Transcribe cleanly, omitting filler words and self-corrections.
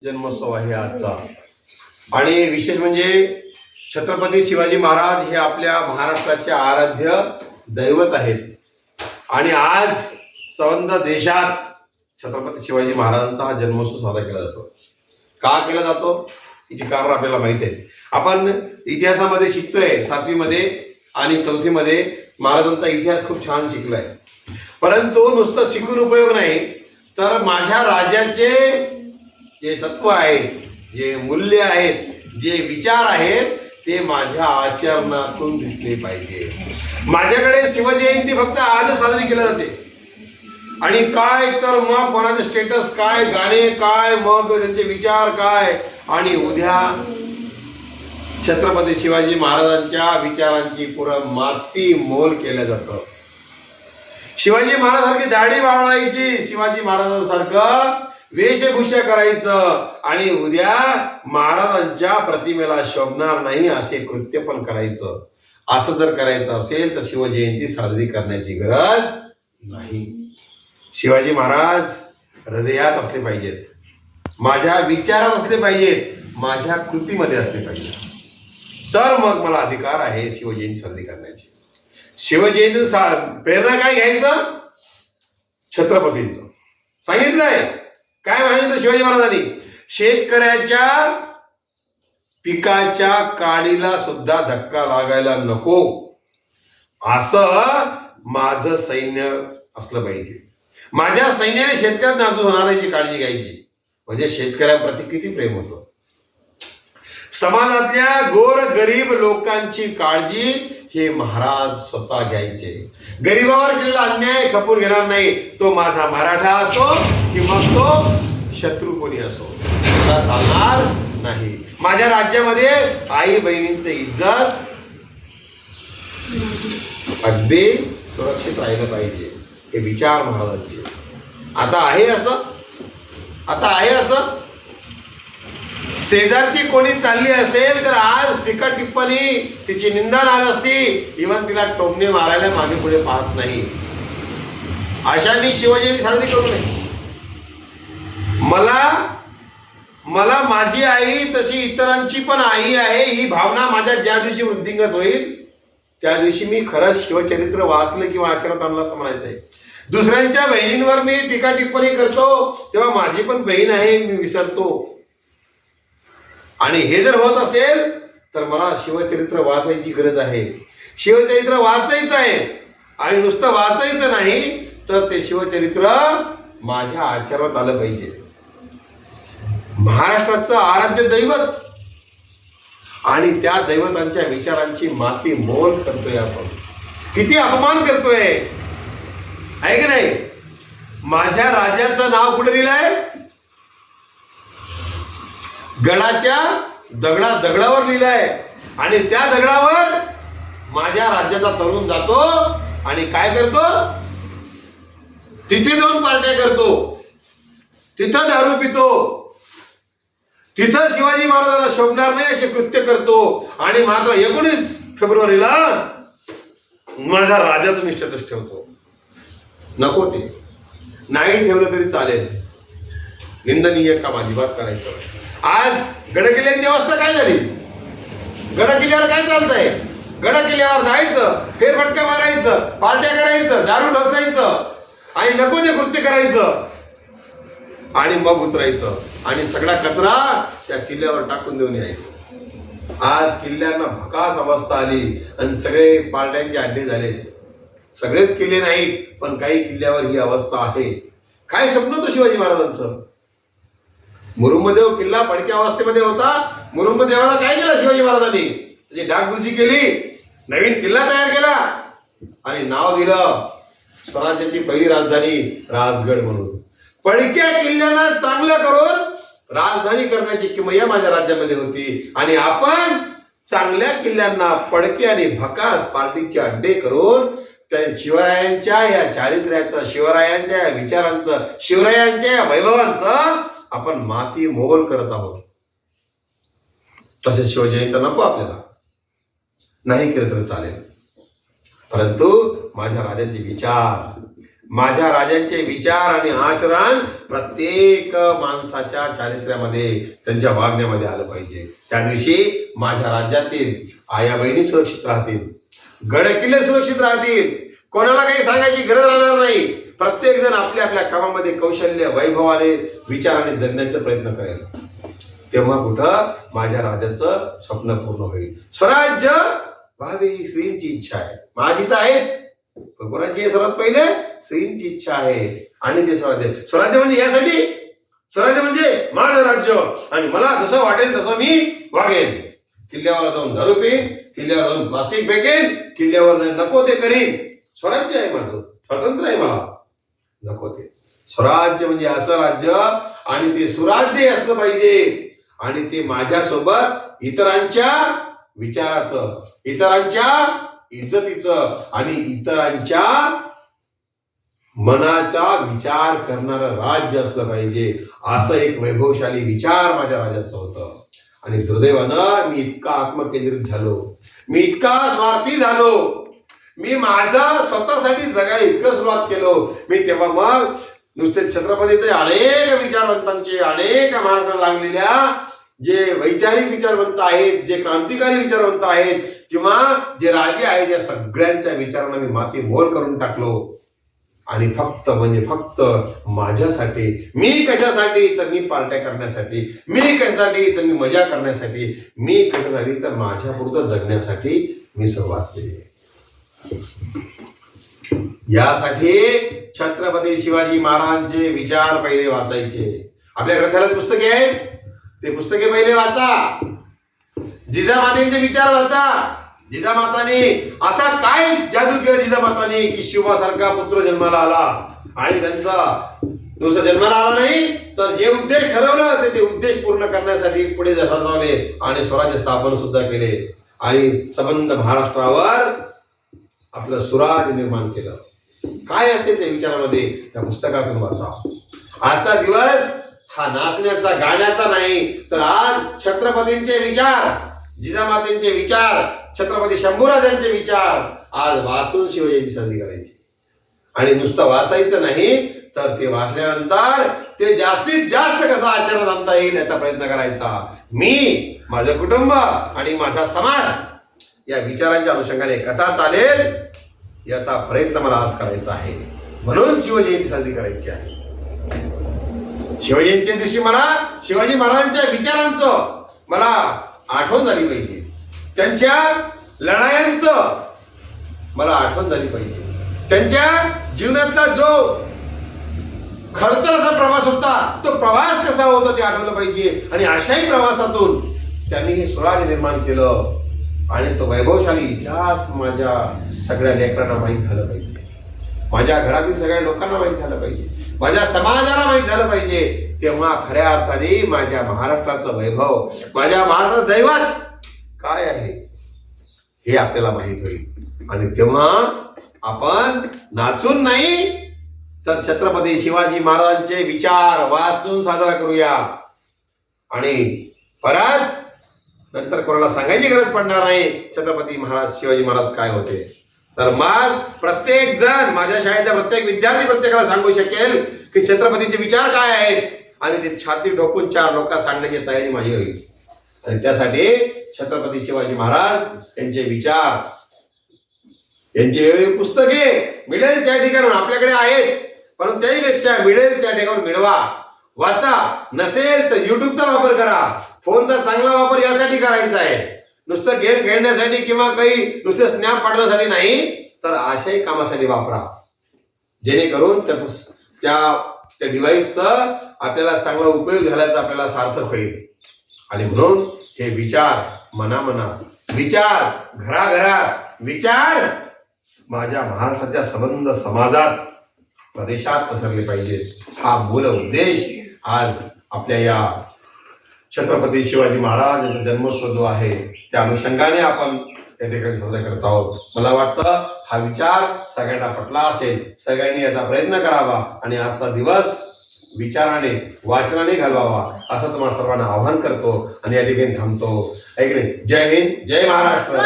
जन्मोत्सव आहे आजचा. आणि विशेष म्हणजे छत्रपती शिवाजी महाराज हे आपल्या महाराष्ट्राचे आराध्य दैवत आहेत. आणि आज संबंध देशात छत्रपती शिवाजी महाराजांचा हा जन्मोत्सव साजरा केला जातो. का केला जातो याची कारण आपल्याला माहिती आहे. आपण इतिहासामध्ये शिकतोय 7वी मध्ये आणि 4थी मध्ये महाराजांचा इतिहास खूप छान शिकलाय. परंतु नुसतं शिकून उपयोग नाही, तर माझ्या राजाचे जे तत्व आहेत, जे मूल्य आहेत, जे विचार आहेत ते माझ्या आचरणातून दिसले पाहिजे. माझ्याकडे शिवजयंती फक्त आजच साजरी केली जाते आणि काय तर मग कोणाचे स्टेटस काय, गाणे काय, मग त्यांचे विचार काय, आणि उद्या छत्रपती शिवाजी महाराजांच्या विचारांची पुरं माती मोल केलं जातं. शिवाजी महाराजांसारखी दाढी वाढवायची, शिवाजी महाराजांसारखं वेशभूषा करायचं आणि उद्या महाराजांच्या प्रतिमेला शोभणार नाही असे कृत्य पण करायचं. असं जर करायचं असेल तर शिवजयंती साजरी करण्याची गरज नाही. शिवाजी महाराज हृदयात असले पाहिजेत, माझ्या विचारात असले पाहिजेत, माझ्या कृतीमध्ये असले पाहिजेत, तर मग मला अधिकार आहे शिवजयंती साजरी करण्याची. शिवजयंती प्रेरणा काय घ्यायचं? छत्रपतींचं सांगितलंय. काय सांगितलं शिवाजी महाराजांनी? शेतकऱ्याच्या पिकाच्या काडीला सुद्धा धक्का लागायला नको, असं माझं सैन्य असलं पाहिजे. माझ्या सैन्याने शेतकऱ्यांना नाजूक होणाऱ्याची काळजी घ्यायची. म्हणजे शेतकऱ्याप्रती किती प्रेम होतं. समाजातल्या गोर गरीब लोकांची काळजी हे महाराज स्वतः घ्यायचे. गरीबावर केलेला अन्याय खपून घेणार नाही, तो माझा मराठा असो की मग तो शत्रू कोणी असो, मला चालणार नाही. माझ्या राज्यामध्ये आई बहिणींचं इज्जत अगदी सुरक्षित राहिलं पाहिजे, हे विचार महाराजांचे. आता आहे असं, आता आहे असं. शेजारची कोणी चालली असेल तर आज टीका टिप्पणी तिची निंदा झाली असती, इव्हन तिला टोमणे मारायला मागे पुढे पाहत नाही. अशांनी शिवजयंती साजरी करू नये. मला माझी आई तशी इतरांची पण आई आहे ही भावना माझ्या ज्या दिवशी वृद्धिंगत होईल त्या दिवशी मी खरंच शिवचरित्र वाचलं किंवा आचरणात आणलं असं म्हणायचं आहे. दुसऱ्यांच्या बहिणींवर मी टीका टिप्पणी करतो तेव्हा माझी पण बहीण आहे मी विसरतो. आणि हे जर होत असेल तर मला शिवचरित्र वाचायची गरज आहे. शिवचरित्र वाचायचं आहे आणि नुसतं वाचायचं नाही तर ते शिवचरित्र माझ्या आचरणात आलं पाहिजे. महाराष्ट्राचं आराध्य दैवत आणि त्या दैवतांच्या विचारांची माती मोल करतोय आपण. किती अपमान करतोय आहे की नाही. माझ्या राजाचं नाव कुठे लिहिलंय? गडाच्या दगडावर लिहिलंय. आणि त्या दगडावर माझ्या राज्याचा तरुण जातो आणि काय करतो? तिथे जाऊन पार्ट्या करतो, तिथं दारू पितो, तिथं शिवाजी महाराजांना शोभणार नाही असे कृत्य करतो. आणि मात्र 19 फेब्रुवारीला माझा राजाचं निष्ठेतच ठेवतो. नको ते नाही ठेवलं तरी चालेल, निंदनीय काम अजिबात करायचं. आज गडकिल्ल्यांची अवस्था काय झाली? गडकिल्ल्यावर काय चालतंय? गडकिल्ल्यावर जायचं, फेरफटका मारायचं, पार्ट्या करायचं, दारू ढोसायचं आणि नको ते कृत्य करायचं आणि मग उतरायचं आणि सगळा कचरा त्या किल्ल्यावर टाकून देऊन यायचं. आज किल्ल्यांना भकास अवस्था आली आणि सगळे पार्ट्यांचे अड्डे झालेत. सगळेच किल्ले नाहीत पण काही किल्ल्यावर ही अवस्था आहे. काय स्वप्न होतं शिवाजी महाराजांचं? मुरुंबदेव किल्ला पडक्या अवस्थेमध्ये होता. मुरुंबदेवाला काय केलं शिवाजी महाराजांनी? त्याची डागडुजी केली, नवीन किल्ला तयार केला आणि नाव दिलं स्वराज्याची पहिली राजधानी राजगड म्हणून. पडक्या किल्ल्यांना चांगलं करून राजधानी करण्याची किमया माझ्या राज्यामध्ये होती आणि आपण चांगल्या किल्ल्यांना पडके आणि भकास पार्टीचे अड्डे करून त्या शिवरायांच्या या चारित्र्याचं, शिवरायांच्या या विचारांचं, शिवरायांच्या या वैभवांचं आपण माती मोल करत आहोत. तसे शिवजयंती नको आपल्याला, नाही केलं तर चालेल. परंतु माझ्या राजाचे विचार, माझ्या राजांचे विचार आणि आचरण प्रत्येक माणसाच्या चारित्र्यामध्ये, त्यांच्या वागण्यामध्ये आलं पाहिजे. त्या दिवशी माझ्या राज्यातील आया बहिणी सुरक्षित राहतील, गड किल्ले सुरक्षित राहतील, कोणाला काही सांगायची गरज राहणार नाही. प्रत्येक जण आपल्या आपल्या कामामध्ये कौशल्य, वैभवाने, विचाराने जगण्याचा प्रयत्न करेल. तेव्हा कुठं माझ्या राजाचं स्वप्न पूर्ण होईल. स्वराज्य व्हावे ही श्रींची इच्छा आहे, माझी तर आहेच. कोणाची आहे? सर्वात पहिले श्रींची इच्छा आहे. आणि ते स्वराज्य, स्वराज्य म्हणजे यासाठी, स्वराज्य म्हणजे माझं राज्य आणि मला जसं वाटेल तसं मी वागेन. किल्ल्यावर जाऊन दारू पिईन, किल्ल्यावर जाऊन प्लास्टिक फेकेन, किल्ल्यावर जाऊन नको ते करीन. स्वराज्य आहे माझं, स्वतंत्र आहे मला, नको ते. स्वराज्य म्हणजे असं राज्य आणि ते सुराज्य असलं पाहिजे. आणि ते माझ्यासोबत इतरांच्या विचाराचं, इतरांच्या इज्जतीचं आणि इतरांच्या मनाचा विचार करणारं राज्य असलं पाहिजे. असं एक वैभवशाली विचार माझ्या राजाचं होतं. आणि दुर्दैवानं मी इतका आत्मकेंद्रित झालो, मी इतका स्वार्थी झालो, मी माझं स्वतःसाठी जगायला इतकं सुरुवात केलो. मी तेव्हा मग नुसते छत्रपती ते अनेक विचारवंतांचे, अनेक महाराष्ट्राला लागलेल्या जे वैचारिक विचारवंत आहेत, जे क्रांतिकारी विचारवंत आहेत किंवा जे राजे आहेत, या सगळ्यांच्या विचारांना मी माती मोल करून टाकलो. आणि फक्त म्हणजे फक्त माझ्यासाठी, मी कशासाठी तर मी पार्ट्या करण्यासाठी, मी कशासाठी तर मी मजा करण्यासाठी, मी कशासाठी तर माझ्यापुरतं जगण्यासाठी मी सुरुवात केली. यासाठी छत्रपती शिवाजी महाराजांचे विचार पहिले वाचायचे. आपल्या ग्रंथालयात पुस्तके आहेत, ते पुस्तके पहिले वाचा. जिजामातेंचे विचार वाचा. जिजामाताने असा काय जादू केला जिजामाताने की शिवासारखा पुत्र जन्माला आला. आणि त्यांचा नुसतं जन्माला आला नाही तर जे उद्देश ठरवलं ते उद्देश पूर्ण करण्यासाठी पुढे सरसावले आणि स्वराज्य स्थापन सुद्धा केले. आणि संबंध महाराष्ट्रावर आपलं सुराज निर्माण केलं. काय असेल त्या विचारामध्ये त्या पुस्तकातून वाचा. आजचा दिवस हा नाचण्याचा, गाण्याचा नाही, तर आज छत्रपतींचे विचार, जिजामातेंचे विचार, छत्रपती शंभूराजांचे विचार आज वाचून शिवजयंती साजरी करायची. आणि नुसतं वाचायचं नाही तर ते वाचल्यानंतर ते जास्तीत जास्त कसं आचरणात आणता येईल याचा प्रयत्न करायचा. मी, माझं कुटुंब आणि माझा समाज या विचारांच्या अनुषंगाने कसा चालेल याचा प्रयत्न मला आज करायचा आहे. म्हणून शिवजयंती साजरी करायची आहे. शिवजयंतीच्या दिवशी मला शिवाजी महाराजांच्या विचारांचं मला आठवण झाली पाहिजे, त्यांच्या लढायांचं मला आठवण झाली पाहिजे, त्यांच्या जीवनातला जो खडतरचा प्रवास होता तो प्रवास कसा होता ते आठवलं पाहिजे. आणि अशाही प्रवासातून त्यांनी हे स्वराज्य निर्माण केलं आणि तो वैभवशाली इतिहास माझ्या सगळ्या लेकरांना माहीत झालं पाहिजे, माझ्या घरातील सगळ्या लोकांना माहीत झालं पाहिजे, माझ्या समाजाला माहीत झालं पाहिजे. तेव्हा खऱ्या अर्थाने माझ्या महाराष्ट्राचं वैभव, माझ्या महाराष्ट्राचं दैवत काय आहे हे आपल्याला माहीत होईल. आणि तेव्हा आपण नाचून नाही तर छत्रपती शिवाजी महाराजांचे विचार वाचून साजरा करूया. आणि परत नंतर कोणाला सांगायची गरज पडणार नाही छत्रपती महाराज शिवाजी महाराज काय होते. तर मग प्रत्येक जण, माझ्या शाळेचा प्रत्येक विद्यार्थी प्रत्येकाला सांगू शकेल की छत्रपतींचे विचार काय आहेत. आणि ते छाती ठोकून 4 लोकांना सांगण्याची तयारी माझी होईल. आणि त्यासाठी छत्रपती शिवाजी महाराज यांचे विचार, यांची पुस्तके मिळेल त्या ठिकाणी आपल्याकडे आहेत, परंतु त्याहीपेक्षा मिळेल त्या ठिकाणी मिळवा, वाचा. नसेल तर युट्यूबचा वापर करा, फोनचा चांगला वापर यासाठी करायचा आहे. नुसतं गेम खेळण्यासाठी किंवा काही नुसतं स्नॅप पाठवण्यासाठी नाही, तर अशाही कामासाठी वापरा, जेणेकरून त्या डिव्हाइसचा आपल्याला चांगला उपयोग झाल्याचा आपल्याला सार्थक होईल. आणि म्हणून हे विचार मनामनात, विचार घराघरात, विचार माझ्या महाराष्ट्राच्या संबंध समाजात, प्रदेशात पसरले पाहिजेत. हा मूल उद्देश आज आपल्या या छत्रपती शिवाजी महाराज यांचा जन्मोत्सव जो आहे त्या अनुषंगाने आपण त्या ठिकाणी साजरा करत आहोत. मला वाटतं हा विचार सगळ्यांना पटला असेल, सगळ्यांनी याचा प्रयत्न करावा आणि आजचा दिवस विचाराने, वाचनाने घालवावा असं तुम्हाला सर्वांना आवाहन करतो आणि या ठिकाणी थांबतो. ऐकले. जय हिंद, जय महाराष्ट्र.